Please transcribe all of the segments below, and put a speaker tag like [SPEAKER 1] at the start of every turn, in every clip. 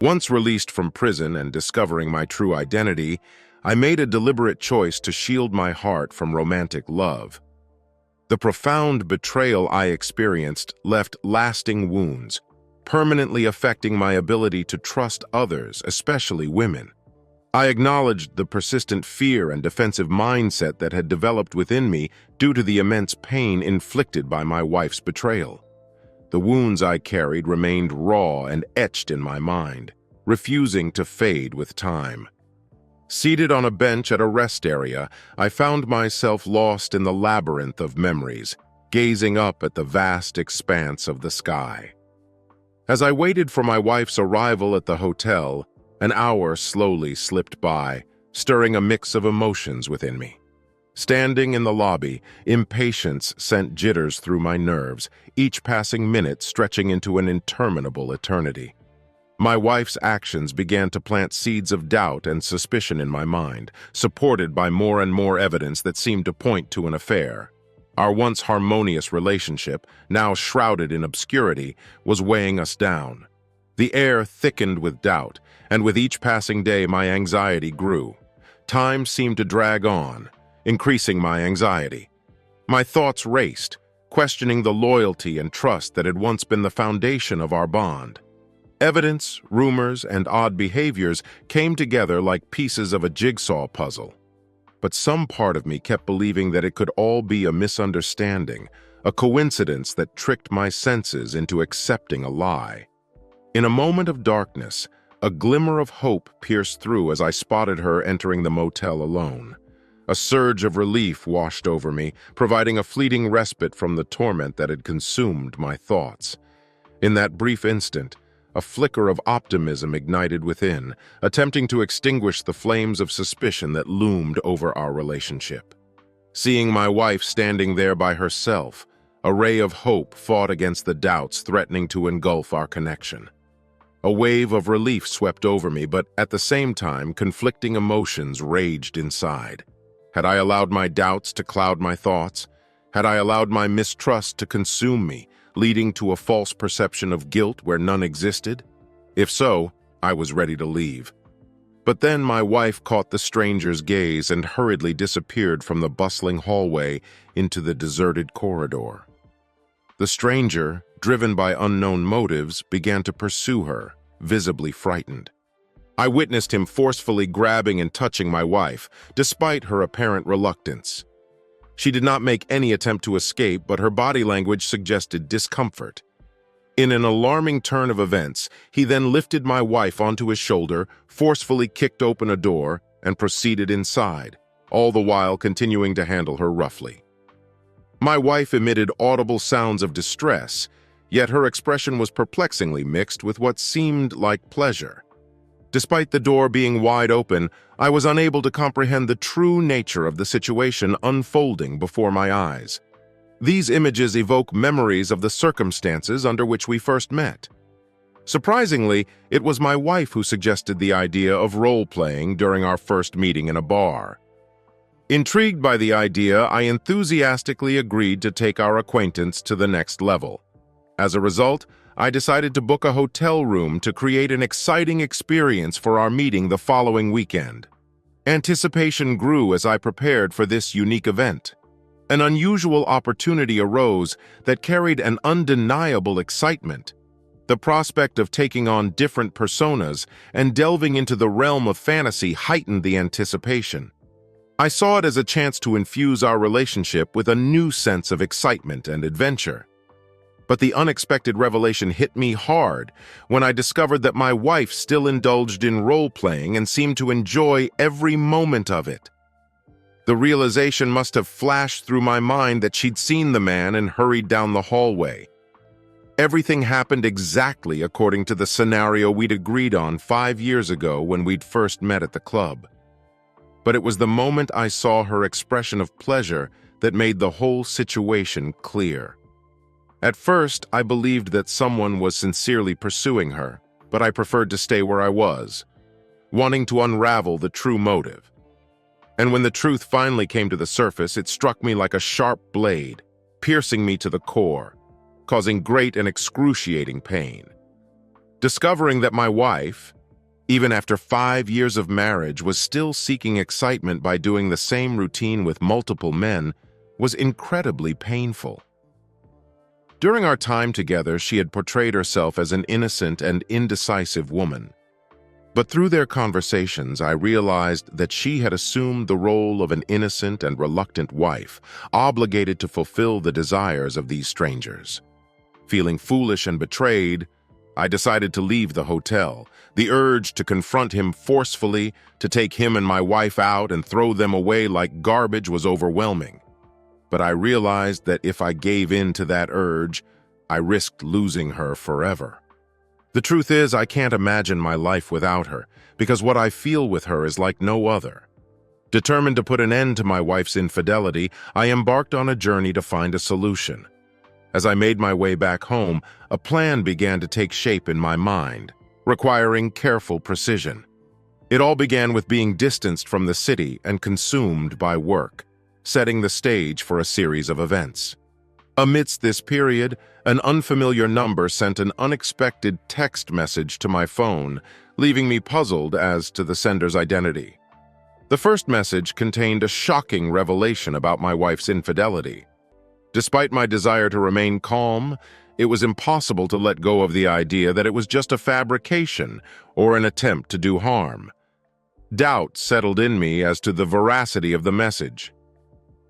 [SPEAKER 1] Once released from prison and discovering my true identity, I made a deliberate choice to shield my heart from romantic love. The profound betrayal I experienced left lasting wounds, permanently affecting my ability to trust others, especially women. I acknowledged the persistent fear and defensive mindset that had developed within me due to the immense pain inflicted by my wife's betrayal. The wounds I carried remained raw and etched in my mind, refusing to fade with time. Seated on a bench at a rest area, I found myself lost in the labyrinth of memories, gazing up at the vast expanse of the sky. As I waited for my wife's arrival at the hotel, an hour slowly slipped by, stirring a mix of emotions within me. Standing in the lobby, impatience sent jitters through my nerves, each passing minute stretching into an interminable eternity. My wife's actions began to plant seeds of doubt and suspicion in my mind, supported by more and more evidence that seemed to point to an affair. Our once harmonious relationship, now shrouded in obscurity, was weighing us down. The air thickened with doubt, and with each passing day my anxiety grew. Time seemed to drag on, increasing my anxiety. My thoughts raced, questioning the loyalty and trust that had once been the foundation of our bond. Evidence, rumors, and odd behaviors came together like pieces of a jigsaw puzzle. But some part of me kept believing that it could all be a misunderstanding, a coincidence that tricked my senses into accepting a lie. In a moment of darkness, a glimmer of hope pierced through as I spotted her entering the motel alone. A surge of relief washed over me, providing a fleeting respite from the torment that had consumed my thoughts. In that brief instant, a flicker of optimism ignited within, attempting to extinguish the flames of suspicion that loomed over our relationship. Seeing my wife standing there by herself, a ray of hope fought against the doubts threatening to engulf our connection. A wave of relief swept over me, but at the same time, conflicting emotions raged inside. Had I allowed my doubts to cloud my thoughts? Had I allowed my mistrust to consume me, leading to a false perception of guilt where none existed? If so, I was ready to leave. But then my wife caught the stranger's gaze and hurriedly disappeared from the bustling hallway into the deserted corridor. The stranger, driven by unknown motives, began to pursue her, visibly frightened. I witnessed him forcefully grabbing and touching my wife, despite her apparent reluctance. She did not make any attempt to escape, but her body language suggested discomfort. In an alarming turn of events, he then lifted my wife onto his shoulder, forcefully kicked open a door, and proceeded inside, all the while continuing to handle her roughly. My wife emitted audible sounds of distress, yet her expression was perplexingly mixed with what seemed like pleasure. Despite the door being wide open, I was unable to comprehend the true nature of the situation unfolding before my eyes. These images evoke memories of the circumstances under which we first met. Surprisingly, it was my wife who suggested the idea of role-playing during our first meeting in a bar. Intrigued by the idea, I enthusiastically agreed to take our acquaintance to the next level. As a result, I decided to book a hotel room to create an exciting experience for our meeting the following weekend. Anticipation grew as I prepared for this unique event. An unusual opportunity arose that carried an undeniable excitement. The prospect of taking on different personas and delving into the realm of fantasy heightened the anticipation. I saw it as a chance to infuse our relationship with a new sense of excitement and adventure. But the unexpected revelation hit me hard when I discovered that my wife still indulged in role-playing and seemed to enjoy every moment of it. The realization must have flashed through my mind that she'd seen the man and hurried down the hallway. Everything happened exactly according to the scenario we'd agreed on 5 years ago when we'd first met at the club. But it was the moment I saw her expression of pleasure that made the whole situation clear. At first, I believed that someone was sincerely pursuing her, but I preferred to stay where I was, wanting to unravel the true motive. And when the truth finally came to the surface, it struck me like a sharp blade, piercing me to the core, causing great and excruciating pain. Discovering that my wife, even after 5 years of marriage, was still seeking excitement by doing the same routine with multiple men was incredibly painful. During our time together, she had portrayed herself as an innocent and indecisive woman. But through their conversations, I realized that she had assumed the role of an innocent and reluctant wife, obligated to fulfill the desires of these strangers. Feeling foolish and betrayed, I decided to leave the hotel. The urge to confront him forcefully, to take him and my wife out and throw them away like garbage was overwhelming. But I realized that if I gave in to that urge, I risked losing her forever. The truth is, I can't imagine my life without her, because what I feel with her is like no other. Determined to put an end to my wife's infidelity, I embarked on a journey to find a solution. As I made my way back home, a plan began to take shape in my mind, requiring careful precision. It all began with being distanced from the city and consumed by work, setting the stage for a series of events. Amidst this period, an unfamiliar number sent an unexpected text message to my phone, leaving me puzzled as to the sender's identity. The first message contained a shocking revelation about my wife's infidelity. Despite my desire to remain calm, it was impossible to let go of the idea that it was just a fabrication or an attempt to do harm. Doubt settled in me as to the veracity of the message.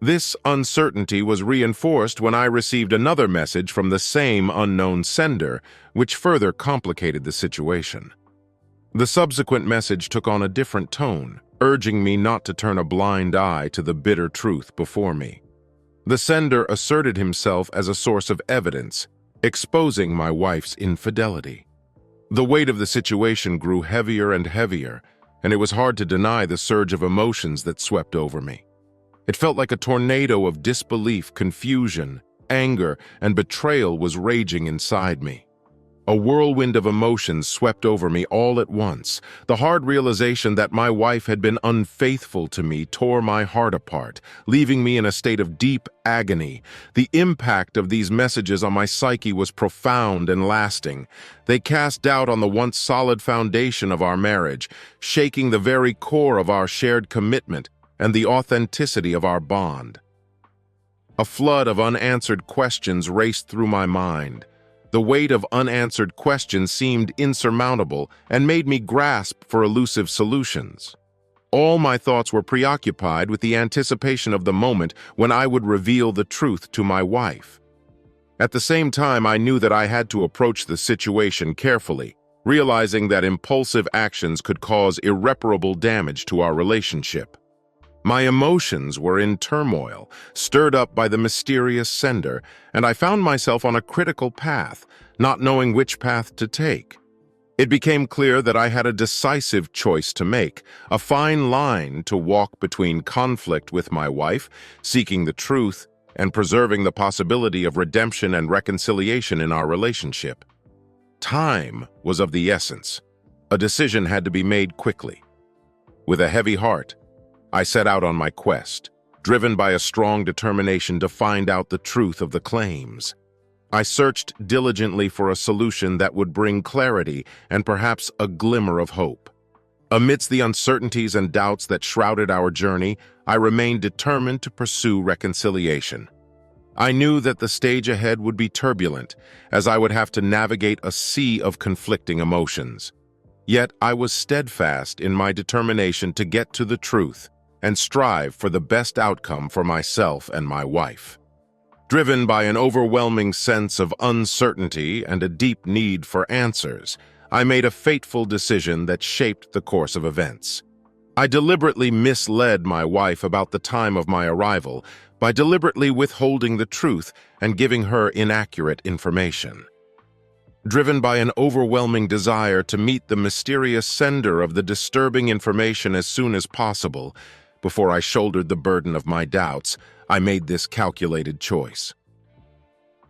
[SPEAKER 1] This uncertainty was reinforced when I received another message from the same unknown sender, which further complicated the situation. The subsequent message took on a different tone, urging me not to turn a blind eye to the bitter truth before me. The sender asserted himself as a source of evidence, exposing my wife's infidelity. The weight of the situation grew heavier and heavier, and it was hard to deny the surge of emotions that swept over me. It felt like a tornado of disbelief, confusion, anger, and betrayal was raging inside me. A whirlwind of emotions swept over me all at once. The hard realization that my wife had been unfaithful to me tore my heart apart, leaving me in a state of deep agony. The impact of these messages on my psyche was profound and lasting. They cast doubt on the once solid foundation of our marriage, shaking the very core of our shared commitment and the authenticity of our bond. A flood of unanswered questions raced through my mind. The weight of unanswered questions seemed insurmountable and made me grasp for elusive solutions. All my thoughts were preoccupied with the anticipation of the moment when I would reveal the truth to my wife. At the same time, I knew that I had to approach the situation carefully, realizing that impulsive actions could cause irreparable damage to our relationship. My emotions were in turmoil, stirred up by the mysterious sender, and I found myself on a critical path, not knowing which path to take. It became clear that I had a decisive choice to make, a fine line to walk between conflict with my wife, seeking the truth, and preserving the possibility of redemption and reconciliation in our relationship. Time was of the essence. A decision had to be made quickly. With a heavy heart, I set out on my quest, driven by a strong determination to find out the truth of the claims. I searched diligently for a solution that would bring clarity and perhaps a glimmer of hope. Amidst the uncertainties and doubts that shrouded our journey, I remained determined to pursue reconciliation. I knew that the stage ahead would be turbulent, as I would have to navigate a sea of conflicting emotions. Yet I was steadfast in my determination to get to the truth and strive for the best outcome for myself and my wife. Driven by an overwhelming sense of uncertainty and a deep need for answers, I made a fateful decision that shaped the course of events. I deliberately misled my wife about the time of my arrival by deliberately withholding the truth and giving her inaccurate information. Driven by an overwhelming desire to meet the mysterious sender of the disturbing information as soon as possible, before I shouldered the burden of my doubts, I made this calculated choice.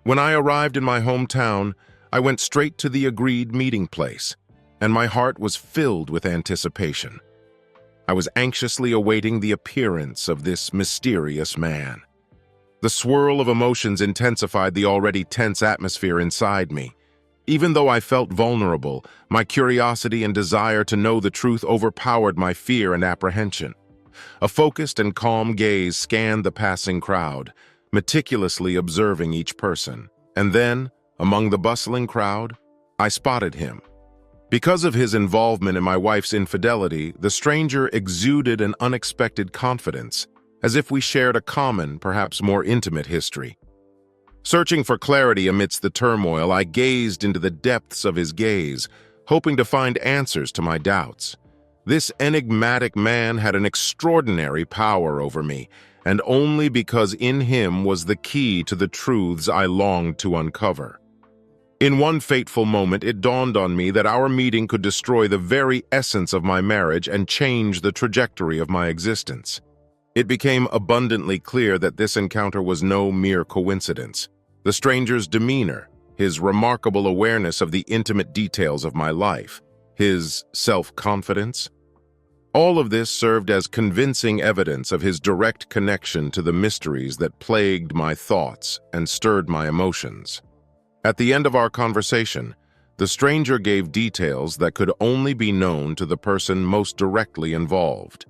[SPEAKER 1] When I arrived in my hometown, I went straight to the agreed meeting place, and my heart was filled with anticipation. I was anxiously awaiting the appearance of this mysterious man. The swirl of emotions intensified the already tense atmosphere inside me. Even though I felt vulnerable, my curiosity and desire to know the truth overpowered my fear and apprehension. A focused and calm gaze scanned the passing crowd, meticulously observing each person. And then, among the bustling crowd, I spotted him. Because of his involvement in my wife's infidelity, the stranger exuded an unexpected confidence, as if we shared a common, perhaps more intimate history. Searching for clarity amidst the turmoil, I gazed into the depths of his gaze, hoping to find answers to my doubts. This enigmatic man had an extraordinary power over me, and only because in him was the key to the truths I longed to uncover. In one fateful moment, it dawned on me that our meeting could destroy the very essence of my marriage and change the trajectory of my existence. It became abundantly clear that this encounter was no mere coincidence. The stranger's demeanor, his remarkable awareness of the intimate details of my life, his self-confidence, all of this served as convincing evidence of his direct connection to the mysteries that plagued my thoughts and stirred my emotions. At the end of our conversation, the stranger gave details that could only be known to the person most directly involved.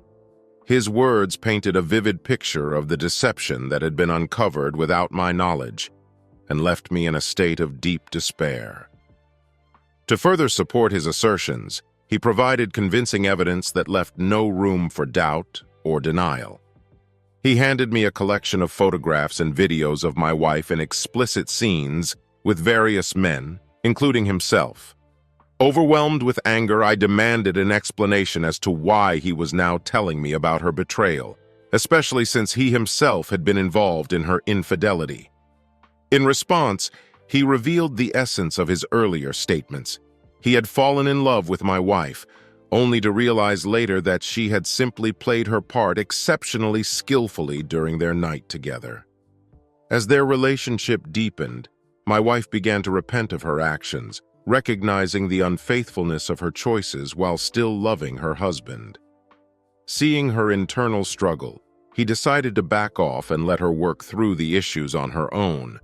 [SPEAKER 1] His words painted a vivid picture of the deception that had been uncovered without my knowledge, and left me in a state of deep despair. To further support his assertions, he provided convincing evidence that left no room for doubt or denial. He handed me a collection of photographs and videos of my wife in explicit scenes with various men, including himself. Overwhelmed with anger, I demanded an explanation as to why he was now telling me about her betrayal, especially since he himself had been involved in her infidelity. In response, he revealed the essence of his earlier statements. He had fallen in love with my wife, only to realize later that she had simply played her part exceptionally skillfully during their night together. As their relationship deepened, my wife began to repent of her actions, recognizing the unfaithfulness of her choices while still loving her husband. Seeing her internal struggle, he decided to back off and let her work through the issues on her own.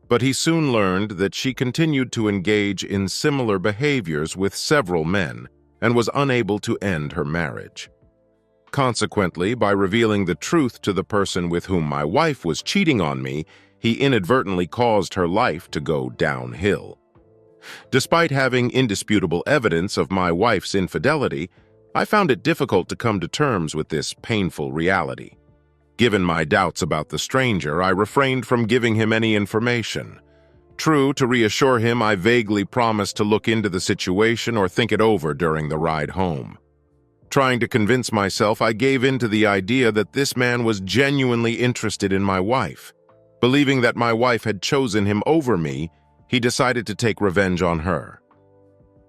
[SPEAKER 1] But he soon learned that she continued to engage in similar behaviors with several men and was unable to end her marriage. Consequently, by revealing the truth to the person with whom my wife was cheating on me, he inadvertently caused her life to go downhill. Despite having indisputable evidence of my wife's infidelity, I found it difficult to come to terms with this painful reality. Given my doubts about the stranger, I refrained from giving him any information. True, to reassure him, I vaguely promised to look into the situation or think it over during the ride home. Trying to convince myself, I gave in to the idea that this man was genuinely interested in my wife. Believing that my wife had chosen him over me, he decided to take revenge on her.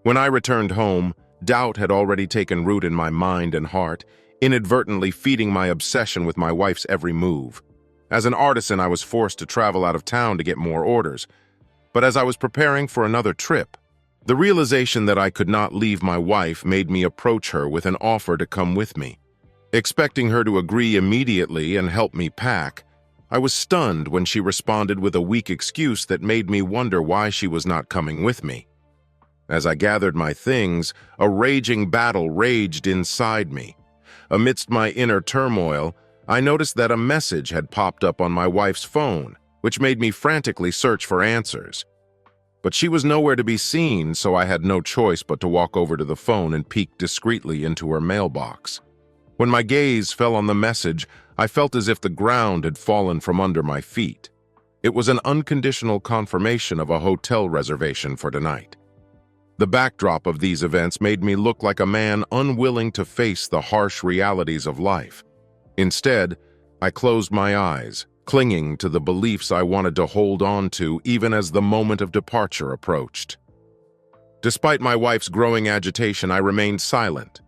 [SPEAKER 1] When I returned home, doubt had already taken root in my mind and heart, inadvertently feeding my obsession with my wife's every move. As an artisan, I was forced to travel out of town to get more orders. But as I was preparing for another trip, the realization that I could not leave my wife made me approach her with an offer to come with me. Expecting her to agree immediately and help me pack, I was stunned when she responded with a weak excuse that made me wonder why she was not coming with me. As I gathered my things, a raging battle raged inside me. Amidst my inner turmoil, I noticed that a message had popped up on my wife's phone, which made me frantically search for answers. But she was nowhere to be seen, so I had no choice but to walk over to the phone and peek discreetly into her mailbox. When my gaze fell on the message, I felt as if the ground had fallen from under my feet. It was an unconditional confirmation of a hotel reservation for tonight. The backdrop of these events made me look like a man unwilling to face the harsh realities of life. Instead, I closed my eyes, clinging to the beliefs I wanted to hold on to even as the moment of departure approached. Despite my wife's growing agitation, I remained silent.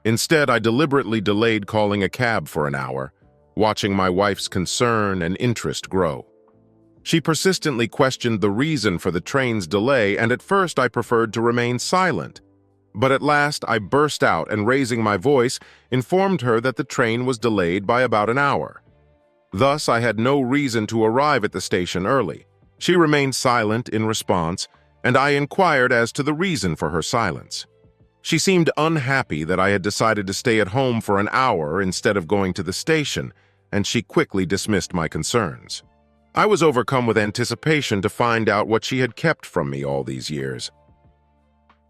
[SPEAKER 1] Instead, I deliberately delayed calling a cab for an hour, watching my wife's concern and interest grow. She persistently questioned the reason for the train's delay, and at first I preferred to remain silent. But at last I burst out and, raising my voice, informed her that the train was delayed by about an hour. Thus, I had no reason to arrive at the station early. She remained silent in response, and I inquired as to the reason for her silence. She seemed unhappy that I had decided to stay at home for an hour instead of going to the station, and she quickly dismissed my concerns. I was overcome with anticipation to find out what she had kept from me all these years.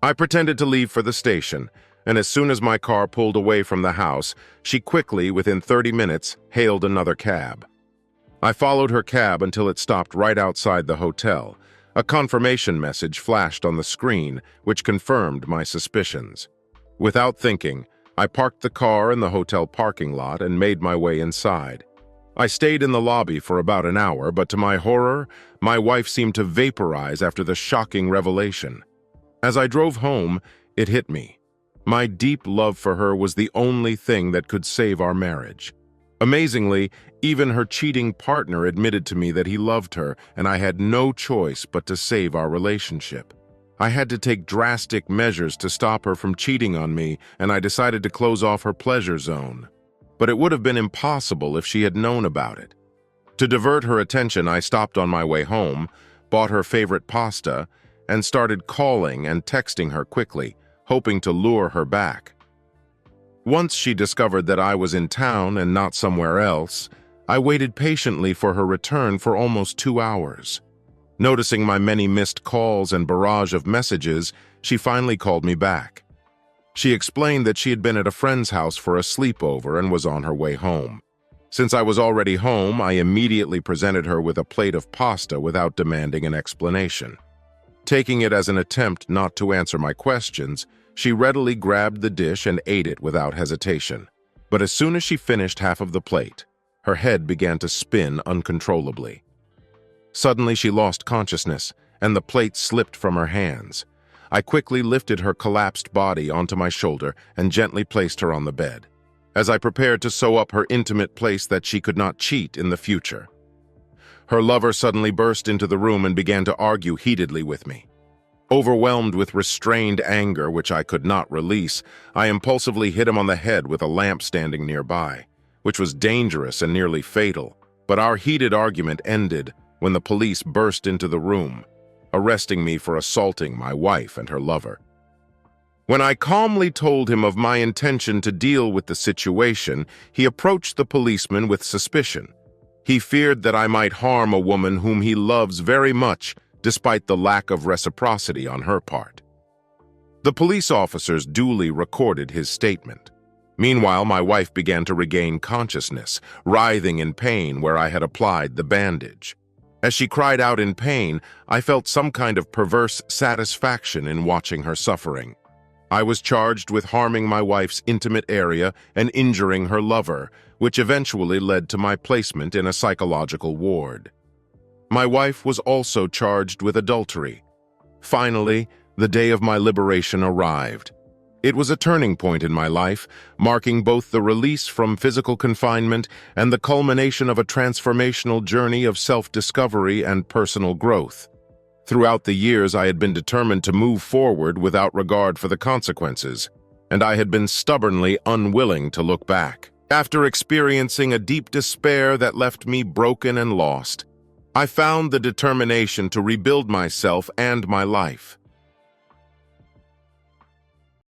[SPEAKER 1] I pretended to leave for the station, and as soon as my car pulled away from the house, she quickly, within 30 minutes, hailed another cab. I followed her cab until it stopped right outside the hotel. A confirmation message flashed on the screen, which confirmed my suspicions. Without thinking, I parked the car in the hotel parking lot and made my way inside. I stayed in the lobby for about an hour, but to my horror, my wife seemed to vaporize after the shocking revelation. As I drove home, it hit me. My deep love for her was the only thing that could save our marriage. Amazingly, even her cheating partner admitted to me that he loved her, and I had no choice but to save our relationship. I had to take drastic measures to stop her from cheating on me, and I decided to close off her pleasure zone. But it would have been impossible if she had known about it. To divert her attention, I stopped on my way home, bought her favorite pasta, and started calling and texting her quickly, hoping to lure her back. Once she discovered that I was in town and not somewhere else, I waited patiently for her return for almost 2 hours. Noticing my many missed calls and barrage of messages, she finally called me back. She explained that she had been at a friend's house for a sleepover and was on her way home. Since I was already home, I immediately presented her with a plate of pasta without demanding an explanation. Taking it as an attempt not to answer my questions, she readily grabbed the dish and ate it without hesitation. But as soon as she finished half of the plate, her head began to spin uncontrollably. Suddenly she lost consciousness, and the plate slipped from her hands. I quickly lifted her collapsed body onto my shoulder and gently placed her on the bed, as I prepared to sew up her intimate place that she could not cheat in the future. Her lover suddenly burst into the room and began to argue heatedly with me. Overwhelmed with restrained anger which I could not release, I impulsively hit him on the head with a lamp standing nearby, which was dangerous and nearly fatal. But our heated argument ended when the police burst into the room, arresting me for assaulting my wife and her lover. When I calmly told him of my intention to deal with the situation, he approached the policeman with suspicion. He feared that I might harm a woman whom he loves very much, despite the lack of reciprocity on her part. The police officers duly recorded his statement. Meanwhile, my wife began to regain consciousness, writhing in pain where I had applied the bandage. As she cried out in pain, I felt some kind of perverse satisfaction in watching her suffering. I was charged with harming my wife's intimate area and injuring her lover, which eventually led to my placement in a psychological ward. My wife was also charged with adultery. Finally, the day of my liberation arrived. It was a turning point in my life, marking both the release from physical confinement and the culmination of a transformational journey of self-discovery and personal growth. Throughout the years, I had been determined to move forward without regard for the consequences, and I had been stubbornly unwilling to look back. After experiencing a deep despair that left me broken and lost, I found the determination to rebuild myself and my life.